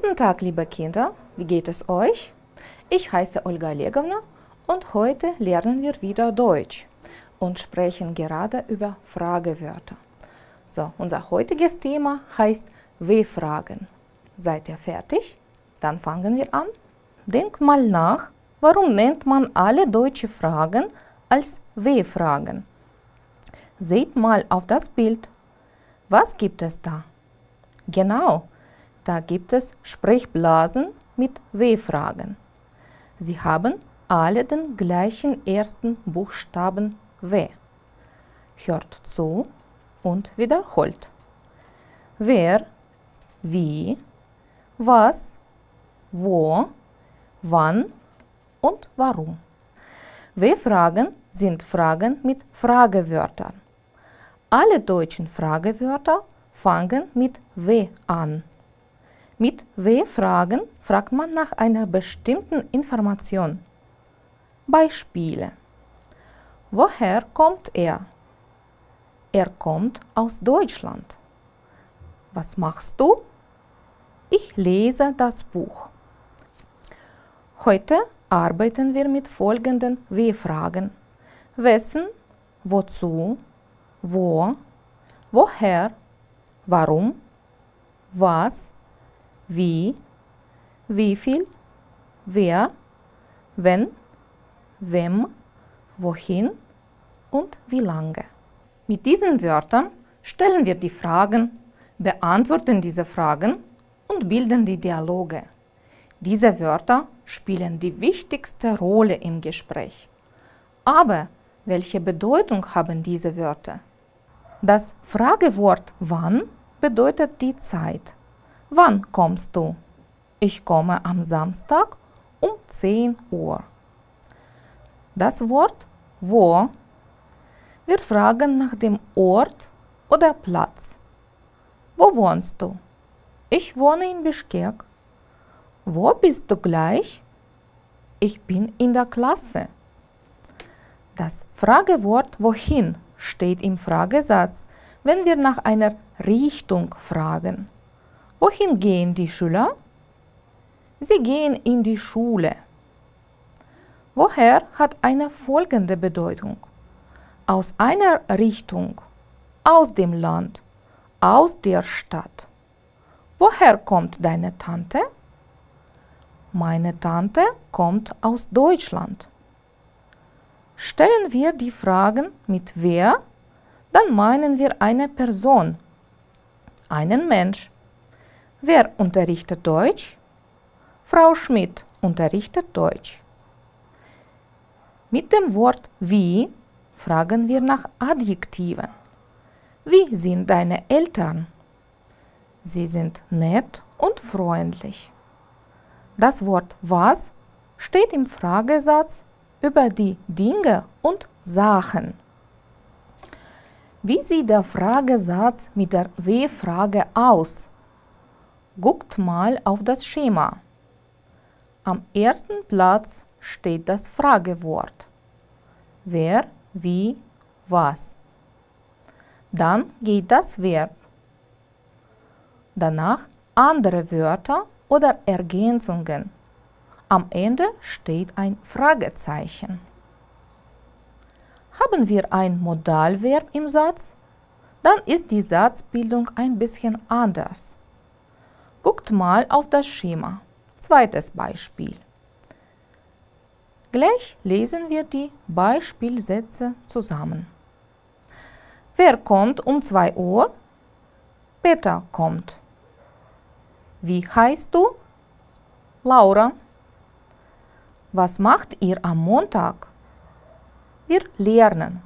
Guten Tag, liebe Kinder, wie geht es euch? Ich heiße Olga Olegowna und heute lernen wir wieder Deutsch und sprechen gerade über Fragewörter. So, unser heutiges Thema heißt W-Fragen. Seid ihr fertig? Dann fangen wir an. Denkt mal nach, warum nennt man alle deutsche Fragen als W-Fragen? Seht mal auf das Bild. Was gibt es da? Genau, da gibt es Sprechblasen mit W-Fragen. Sie haben alle den gleichen ersten Buchstaben W. Hört zu und wiederholt. Wer, wie, was, wo, wann und warum. W-Fragen sind Fragen mit Fragewörtern. Alle deutschen Fragewörter fangen mit W an. Mit W-Fragen fragt man nach einer bestimmten Information. Beispiele. Woher kommt er? Er kommt aus Deutschland. Was machst du? Ich lese das Buch. Heute arbeiten wir mit folgenden W-Fragen. Wessen, wozu, wo, woher, warum, was, wie viel, wer, wenn, wem, wohin und wie lange. Mit diesen Wörtern stellen wir die Fragen, beantworten diese Fragen und bilden die Dialoge. Diese Wörter spielen die wichtigste Rolle im Gespräch. Aber welche Bedeutung haben diese Wörter? Das Fragewort wann bedeutet die Zeit. Wann kommst du? Ich komme am Samstag um 10 Uhr. Das Wort wo. Wir fragen nach dem Ort oder Platz. Wo wohnst du? Ich wohne in Bischkek. Wo bist du gleich? Ich bin in der Klasse. Das Fragewort wohin steht im Fragesatz, wenn wir nach einer Richtung fragen. Wohin gehen die Schüler? Sie gehen in die Schule. Woher hat eine folgende Bedeutung. Aus einer Richtung, aus dem Land, aus der Stadt. Woher kommt deine Tante? Meine Tante kommt aus Deutschland. Stellen wir die Fragen mit wer, dann meinen wir eine Person, einen Mensch. Wer unterrichtet Deutsch? Frau Schmidt unterrichtet Deutsch. Mit dem Wort wie fragen wir nach Adjektiven. Wie sind deine Eltern? Sie sind nett und freundlich. Das Wort was steht im Fragesatz über die Dinge und Sachen. Wie sieht der Fragesatz mit der W-Frage aus? Guckt mal auf das Schema. Am ersten Platz steht das Fragewort. Wer, wie, was. Dann geht das Verb. Danach andere Wörter oder Ergänzungen. Am Ende steht ein Fragezeichen. Haben wir ein Modalverb im Satz? Dann ist die Satzbildung ein bisschen anders. Guckt mal auf das Schema. Zweites Beispiel. Gleich lesen wir die Beispielsätze zusammen. Wer kommt um 2 Uhr? Peter kommt. Wie heißt du? Laura. Was macht ihr am Montag? Wir lernen.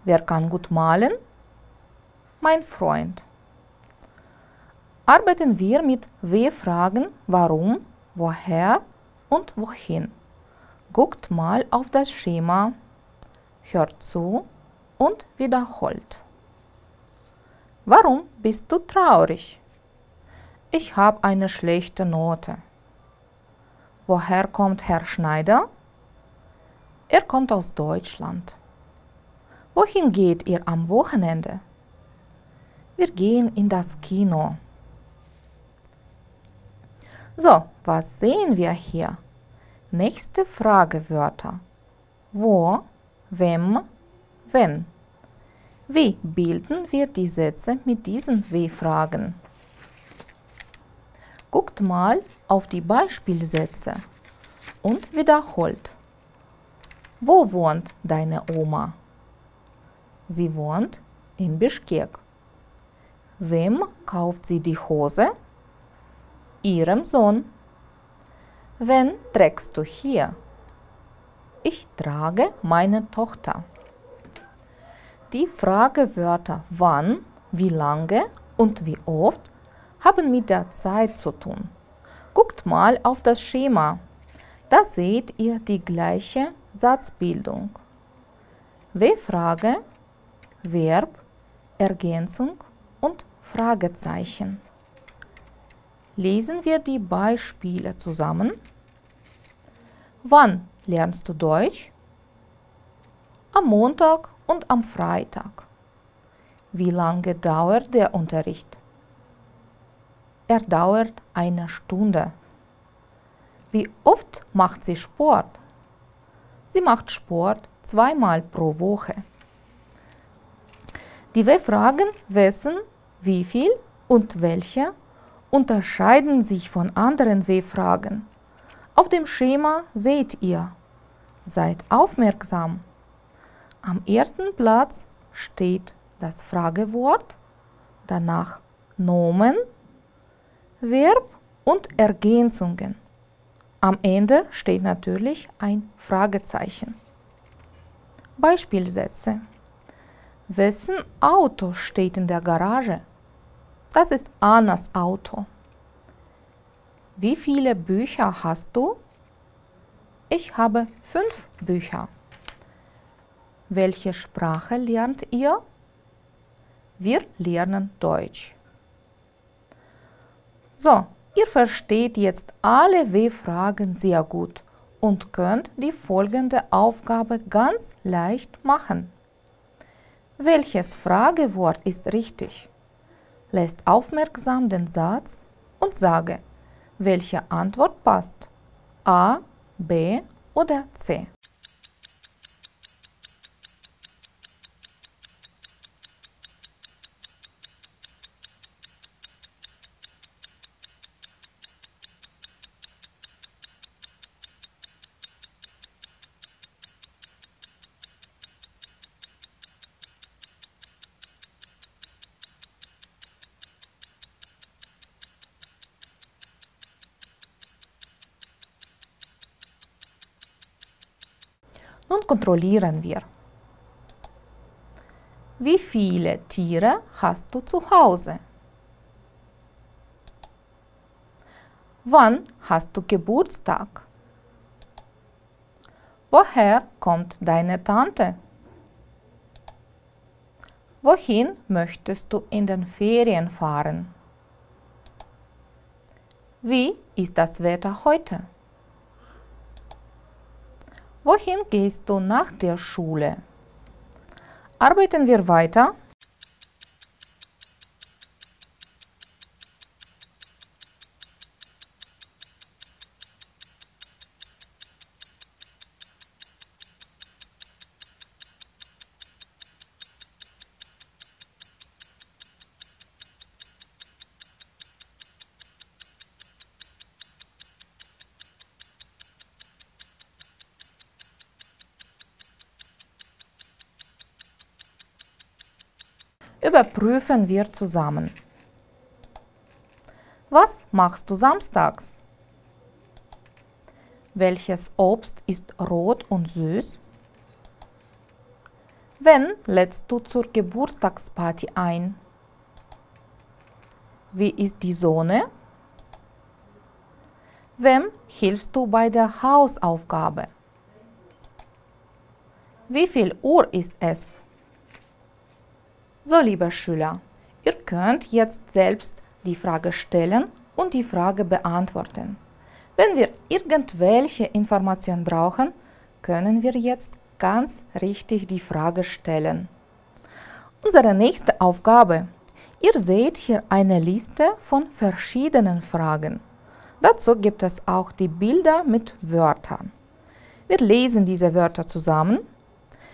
Wer kann gut malen? Mein Freund. Arbeiten wir mit W-Fragen warum, woher und wohin. Guckt mal auf das Schema, hört zu und wiederholt. Warum bist du traurig? Ich habe eine schlechte Note. Woher kommt Herr Schneider? Er kommt aus Deutschland. Wohin geht ihr am Wochenende? Wir gehen in das Kino. So, was sehen wir hier? Nächste Fragewörter. Wo, wem, wenn. Wie bilden wir die Sätze mit diesen W-Fragen? Guckt mal auf die Beispielsätze und wiederholt. Wo wohnt deine Oma? Sie wohnt in Bischkek. Wem kauft sie die Hose? Ihrem Sohn. Wen trägst du hier? Ich trage meine Tochter. Die Fragewörter wann, wie lange und wie oft haben mit der Zeit zu tun. Guckt mal auf das Schema. Da seht ihr die gleiche Satzbildung. W-Frage, Verb, Ergänzung und Fragezeichen. Lesen wir die Beispiele zusammen. Wann lernst du Deutsch? Am Montag und am Freitag. Wie lange dauert der Unterricht? Er dauert eine Stunde. Wie oft macht sie Sport? Sie macht Sport 2-mal pro Woche. Die W-Fragen wessen, wie viel und welche unterscheiden sich von anderen W-Fragen. Auf dem Schema seht ihr. Seid aufmerksam. Am ersten Platz steht das Fragewort, danach Nomen, Verb und Ergänzungen. Am Ende steht natürlich ein Fragezeichen. Beispielsätze. Wessen Auto steht in der Garage? Das ist Annas Auto. Wie viele Bücher hast du? Ich habe 5 Bücher. Welche Sprache lernt ihr? Wir lernen Deutsch. So, ihr versteht jetzt alle W-Fragen sehr gut und könnt die folgende Aufgabe ganz leicht machen. Welches Fragewort ist richtig? Lässt aufmerksam den Satz und sage, welche Antwort passt. A, B oder C. Nun kontrollieren wir. Wie viele Tiere hast du zu Hause? Wann hast du Geburtstag? Woher kommt deine Tante? Wohin möchtest du in den Ferien fahren? Wie ist das Wetter heute? Wohin gehst du nach der Schule? Arbeiten wir weiter. Überprüfen wir zusammen. Was machst du samstags? Welches Obst ist rot und süß? Wen lädst du zur Geburtstagsparty ein? Wie ist die Sonne? Wem hilfst du bei der Hausaufgabe? Wie viel Uhr ist es? So, liebe Schüler, ihr könnt jetzt selbst die Frage stellen und die Frage beantworten. Wenn wir irgendwelche Informationen brauchen, können wir jetzt ganz richtig die Frage stellen. Unsere nächste Aufgabe. Ihr seht hier eine Liste von verschiedenen Fragen. Dazu gibt es auch die Bilder mit Wörtern. Wir lesen diese Wörter zusammen.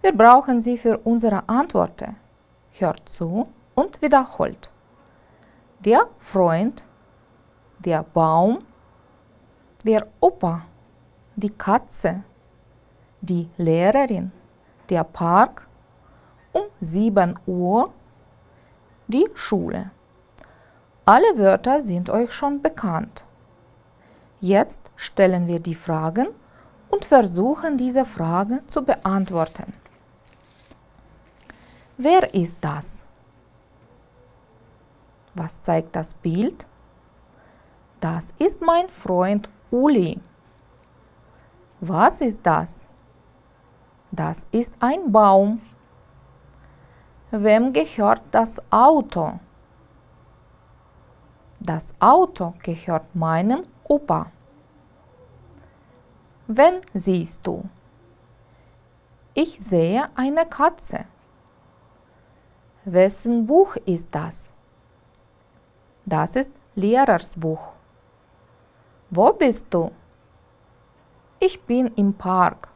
Wir brauchen sie für unsere Antworten. Hört zu und wiederholt. Der Freund, der Baum, der Opa, die Katze, die Lehrerin, der Park, um 7 Uhr, die Schule. Alle Wörter sind euch schon bekannt. Jetzt stellen wir die Fragen und versuchen, diese Fragen zu beantworten. Wer ist das? Was zeigt das Bild? Das ist mein Freund Uli. Was ist das? Das ist ein Baum. Wem gehört das Auto? Das Auto gehört meinem Opa. Wen siehst du? Ich sehe eine Katze. Wessen Buch ist das? Das ist Lehrers Buch. Wo bist du? Ich bin im Park.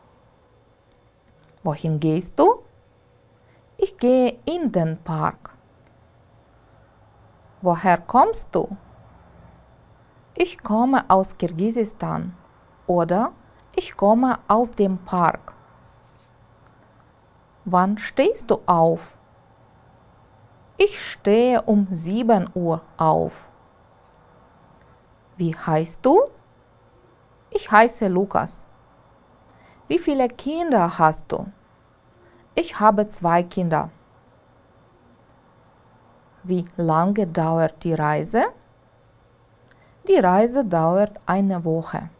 Wohin gehst du? Ich gehe in den Park. Woher kommst du? Ich komme aus Kirgisistan oder ich komme aus dem Park. Wann stehst du auf? Ich stehe um 7 Uhr auf. Wie heißt du? Ich heiße Lukas. Wie viele Kinder hast du? Ich habe 2 Kinder. Wie lange dauert die Reise? Die Reise dauert eine Woche.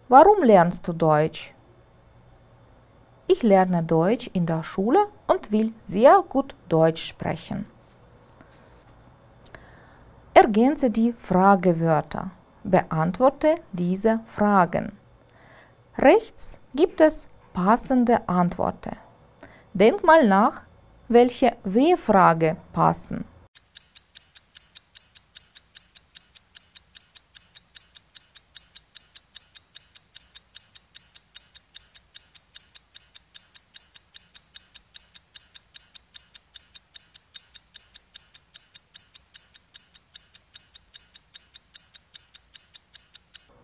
Warum lernst du Deutsch? Ich lerne Deutsch in der Schule und will sehr gut Deutsch sprechen. Ergänze die Fragewörter. Beantworte diese Fragen. Rechts gibt es passende Antworten. Denk mal nach, welche W-Frage passen.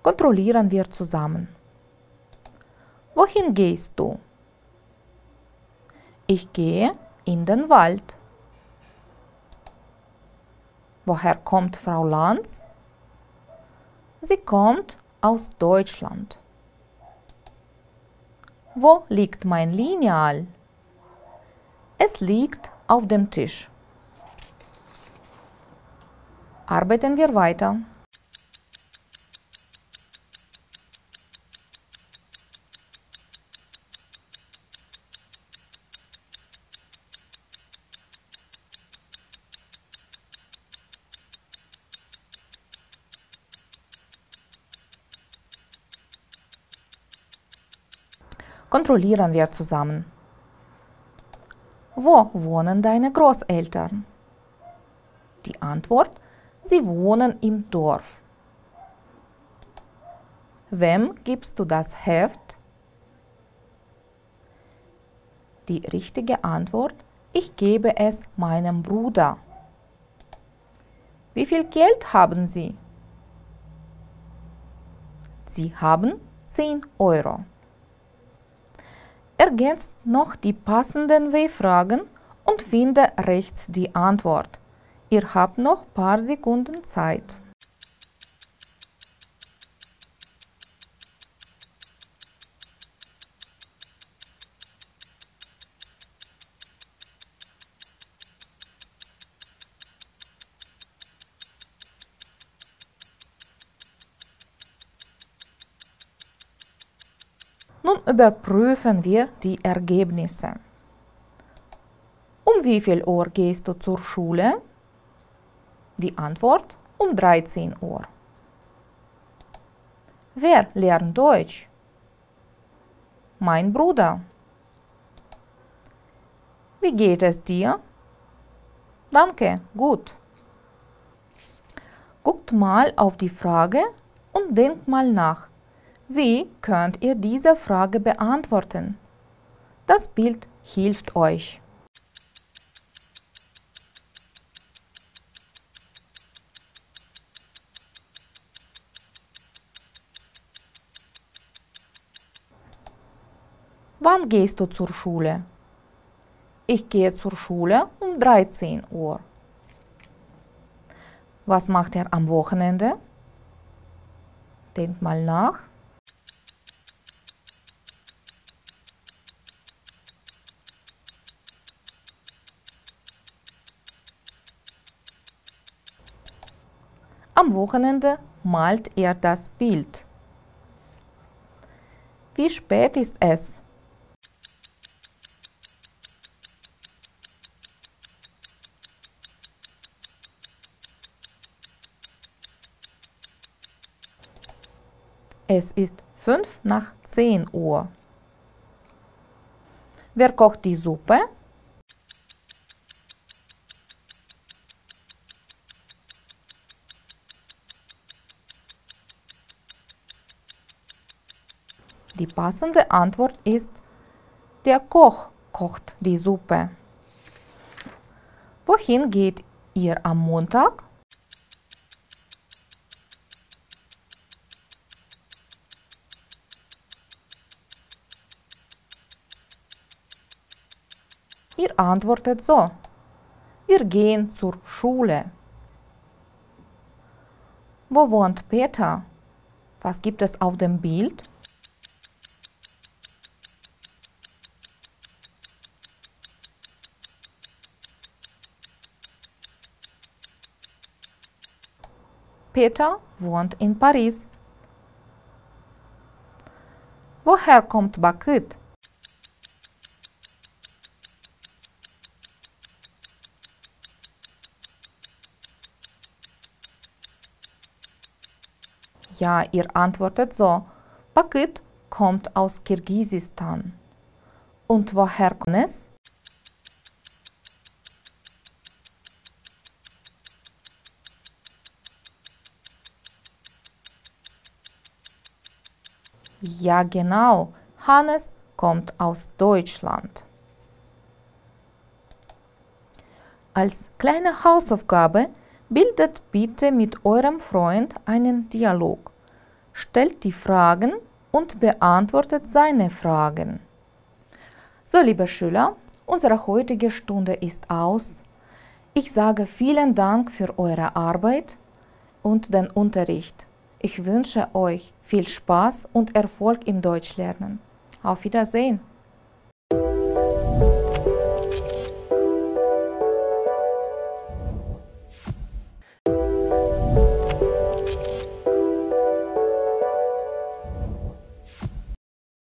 Kontrollieren wir zusammen. Wohin gehst du? Ich gehe in den Wald. Woher kommt Frau Lanz? Sie kommt aus Deutschland. Wo liegt mein Lineal? Es liegt auf dem Tisch. Arbeiten wir weiter. Kontrollieren wir zusammen. Wo wohnen deine Großeltern? Die Antwort: Sie wohnen im Dorf. Wem gibst du das Heft? Die richtige Antwort: Ich gebe es meinem Bruder. Wie viel Geld haben Sie? Sie haben 10 Euro. Ergänzt noch die passenden W-Fragen und finde rechts die Antwort. Ihr habt noch ein paar Sekunden Zeit. Nun überprüfen wir die Ergebnisse. Um wie viel Uhr gehst du zur Schule? Die Antwort: um 13 Uhr. Wer lernt Deutsch? Mein Bruder. Wie geht es dir? Danke, gut. Guckt mal auf die Frage und denkt mal nach. Wie könnt ihr diese Frage beantworten? Das Bild hilft euch. Wann gehst du zur Schule? Ich gehe zur Schule um 13 Uhr. Was macht er am Wochenende? Denkt mal nach. Am Wochenende malt er das Bild. Wie spät ist es? Es ist 5 nach 10 Uhr. Wer kocht die Suppe? Die passende Antwort ist, der Koch kocht die Suppe. Wohin geht ihr am Montag? Ihr antwortet so, wir gehen zur Schule. Wo wohnt Peter? Was gibt es auf dem Bild? Peter wohnt in Paris. Woher kommt Bakit? Ja, ihr antwortet so, Bakit kommt aus Kirgisistan. Und woher kommt es? Ja, genau. Hannes kommt aus Deutschland. Als kleine Hausaufgabe bildet bitte mit eurem Freund einen Dialog. Stellt die Fragen und beantwortet seine Fragen. So, liebe Schüler, unsere heutige Stunde ist aus. Ich sage vielen Dank für eure Arbeit und den Unterricht. Ich wünsche euch viel Spaß und Erfolg im Deutschlernen. Auf Wiedersehen!